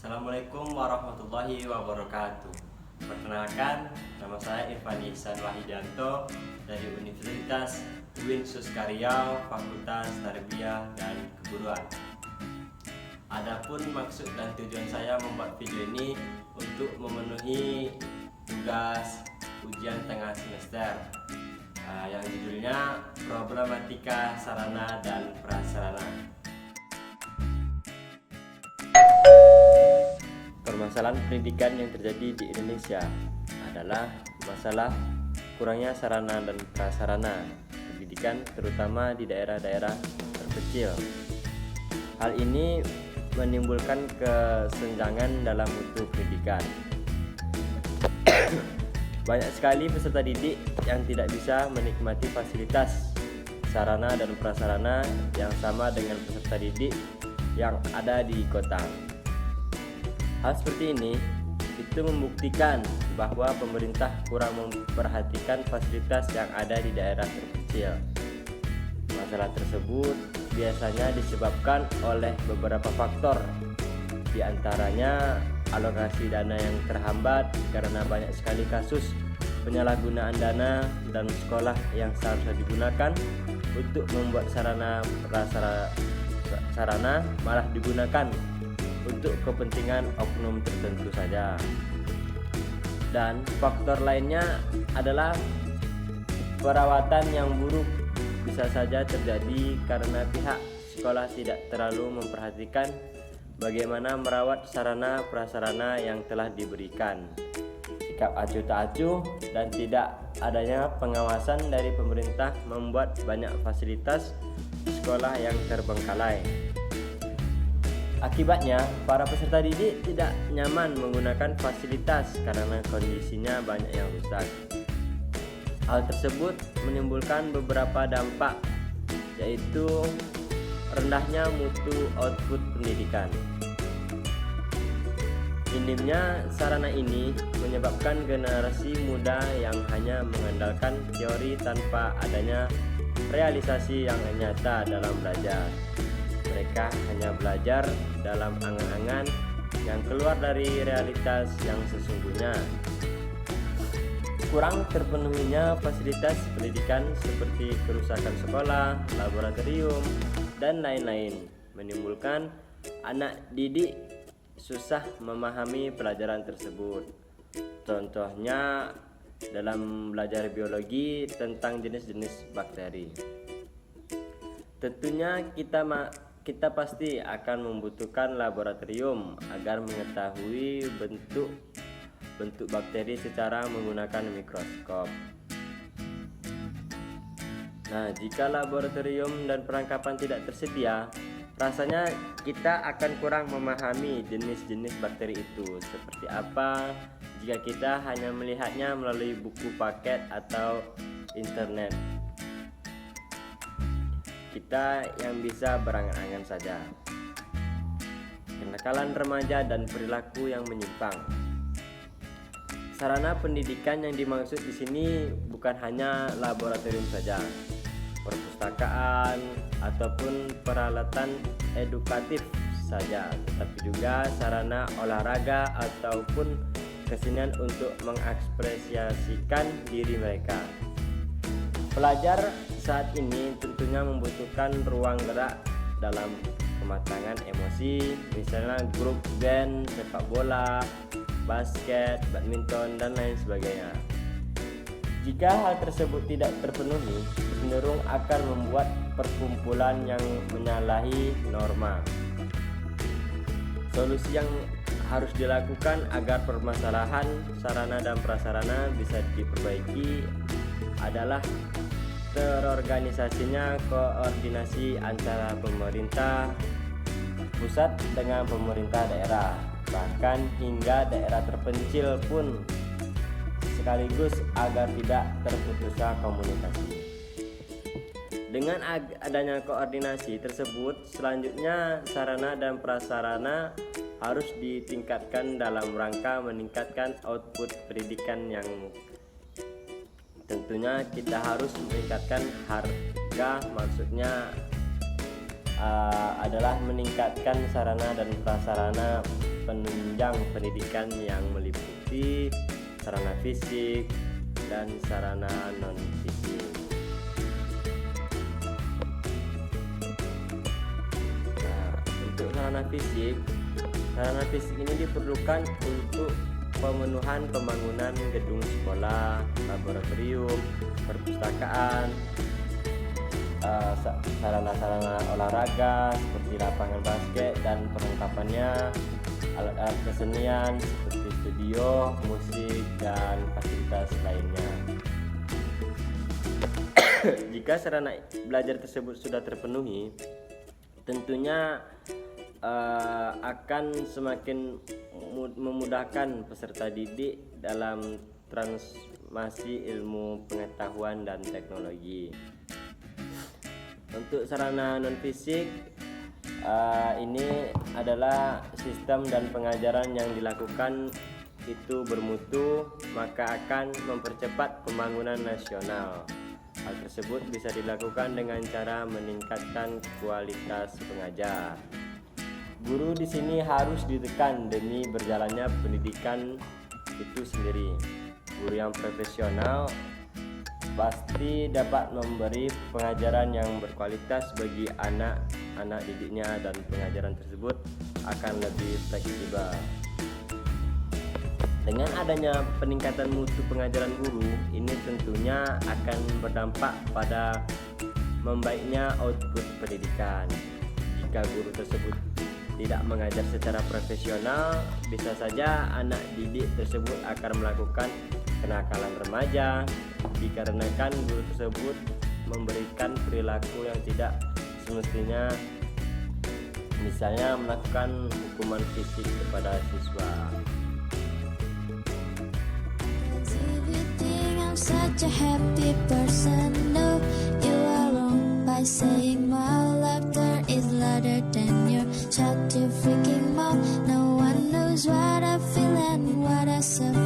Assalamualaikum warahmatullahi wabarakatuh. Perkenalkan, nama saya Irfan Ihsan Wahidanto dari Universitas UIN Suskaryau, Fakultas Tarbiyah dan Keguruan. Adapun maksud dan tujuan saya membuat video ini untuk memenuhi tugas ujian tengah semester yang judulnya Problematika Sarana dan Prasarana. Permasalahan pendidikan yang terjadi di Indonesia adalah masalah kurangnya sarana dan prasarana pendidikan, terutama di daerah-daerah terpencil. Hal ini menimbulkan kesenjangan dalam mutu pendidikan. Banyak sekali peserta didik yang tidak bisa menikmati fasilitas sarana dan prasarana yang sama dengan peserta didik yang ada di kota. Hal seperti ini itu membuktikan bahwa pemerintah kurang memperhatikan fasilitas yang ada di daerah terpencil. Masalah tersebut biasanya disebabkan oleh beberapa faktor, di antaranya alokasi dana yang terhambat karena banyak sekali kasus penyalahgunaan dana dan sekolah yang seharusnya digunakan untuk membuat sarana prasarana malah digunakan untuk kepentingan oknum tertentu saja. Dan faktor lainnya adalah perawatan yang buruk bisa saja terjadi karena pihak sekolah tidak terlalu memperhatikan bagaimana merawat sarana prasarana yang telah diberikan. Sikap acuh tak acuh dan tidak adanya pengawasan dari pemerintah membuat banyak fasilitas sekolah yang terbengkalai. Akibatnya, para peserta didik tidak nyaman menggunakan fasilitas karena kondisinya banyak yang rusak. Hal tersebut menimbulkan beberapa dampak, yaitu rendahnya mutu output pendidikan. Minimnya sarana ini menyebabkan generasi muda yang hanya mengandalkan teori tanpa adanya realisasi yang nyata dalam belajar. Mereka hanya belajar dalam angan-angan yang keluar dari realitas yang sesungguhnya. Kurang terpenuhinya fasilitas pendidikan seperti kerusakan sekolah, laboratorium, dan lain-lain menimbulkan anak didik susah memahami pelajaran tersebut. Contohnya dalam belajar biologi tentang jenis-jenis bakteri. Tentunya kita pasti akan membutuhkan laboratorium agar mengetahui bentuk bakteri secara menggunakan mikroskop. Nah, jika laboratorium dan perlengkapan tidak tersedia, rasanya kita akan kurang memahami jenis-jenis bakteri itu seperti apa jika kita hanya melihatnya melalui buku paket atau internet. Kita yang bisa berangan-angan saja. Kenakalan remaja dan perilaku yang menyimpang. Sarana pendidikan yang dimaksud di sini bukan hanya laboratorium saja, perpustakaan ataupun peralatan edukatif saja, tetapi juga sarana olahraga ataupun kesenian untuk mengekspresiasikan diri mereka. Pelajar saat ini tentunya membutuhkan ruang gerak dalam kematangan emosi, misalnya grup band, sepak bola, basket, badminton, dan lain sebagainya. Jika hal tersebut tidak terpenuhi, cenderung akan membuat perkumpulan yang menyalahi norma. Solusi yang harus dilakukan agar permasalahan sarana dan prasarana bisa diperbaiki adalah terorganisasinya koordinasi antara pemerintah pusat dengan pemerintah daerah, bahkan hingga daerah terpencil pun, sekaligus agar tidak terputusnya komunikasi. Dengan adanya koordinasi tersebut, selanjutnya sarana dan prasarana harus ditingkatkan dalam rangka meningkatkan output pendidikan yang tentunya kita harus meningkatkan harga, maksudnya adalah meningkatkan sarana dan prasarana penunjang pendidikan yang meliputi sarana fisik dan sarana non-fisik. Nah, untuk sarana fisik ini diperlukan untuk pemenuhan pembangunan gedung sekolah, laboratorium, perpustakaan, sarana-sarana olahraga seperti lapangan basket dan perlengkapannya, alat-alat kesenian seperti studio, musik, dan fasilitas lainnya. Jika sarana belajar tersebut sudah terpenuhi, tentunya akan semakin memudahkan peserta didik dalam transmisi ilmu pengetahuan dan teknologi. Untuk sarana non-fisik, ini adalah sistem dan pengajaran yang dilakukan itu bermutu, maka akan mempercepat pembangunan nasional. Hal tersebut bisa dilakukan dengan cara meningkatkan kualitas pengajar. Guru di sini harus ditekan demi berjalannya pendidikan itu sendiri. Guru yang profesional pasti dapat memberi pengajaran yang berkualitas bagi anak-anak didiknya, dan pengajaran tersebut akan lebih fleksibel. Dengan adanya peningkatan mutu pengajaran guru, ini tentunya akan berdampak pada membaiknya output pendidikan. Jika guru tersebut tidak mengajar secara profesional, bisa saja anak didik tersebut akan melakukan kenakalan remaja dikarenakan guru tersebut memberikan perilaku yang tidak semestinya, misalnya melakukan hukuman fisik kepada siswa. Such a happy person, no, you are wrong by saying my laughter is louder than your shut your freaking mouth. No one knows what I feel and what I suffer.